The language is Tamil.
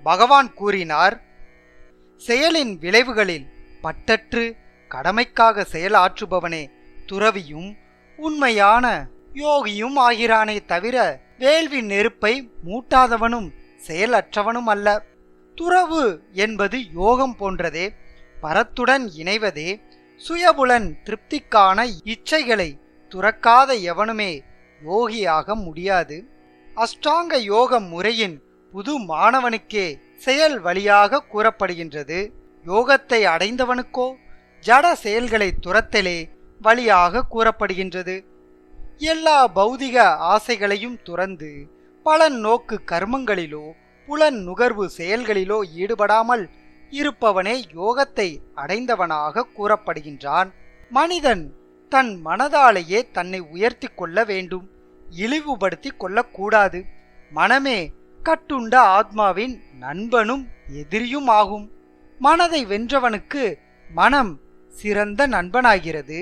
பகவான் கூறினார், செயலின் விளைவுகளில் பற்றற்று கடமைக்காக செயலாற்றுபவனே துறவியும் உண்மையான யோகியும் ஆகிறானே தவிர வேள்வி நெருப்பை மூட்டாதவனும் செயலற்றவனும் அல்ல. துறவு என்பது யோகம் போன்றதே. பரத்துடன் இணைவதே. சுயபுலன் திருப்திக்கான இச்சைகளை துறக்காத எவனுமே யோகியாக முடியாது. அஷ்டாங்க யோக முறையின் புது மாணவனுக்கே செயல் வழியாக கூறப்படுகின்றது. யோகத்தை அடைந்தவனுக்கோ ஜட செயல்களை துரத்தலே வழியாக கூறப்படுகின்றது. எல்லா பௌதிக ஆசைகளையும் துறந்து பலன் நோக்கு கர்மங்களிலோ புலன் நுகர்வு செயல்களிலோ ஈடுபடாமல் இருப்பவனே யோகத்தை அடைந்தவனாக கூறப்படுகின்றான். மனிதன் தன் மனதாலேயே தன்னை உயர்த்தி கொள்ள வேண்டும், இழிவுபடுத்தி கொள்ளக்கூடாது. மனமே கட்டுண்ட ஆத்மாவின் நண்பனும் எதிரியும் ஆகும். மனதை வென்றவனுக்கு மனம் சிறந்த நண்பனாகிறது.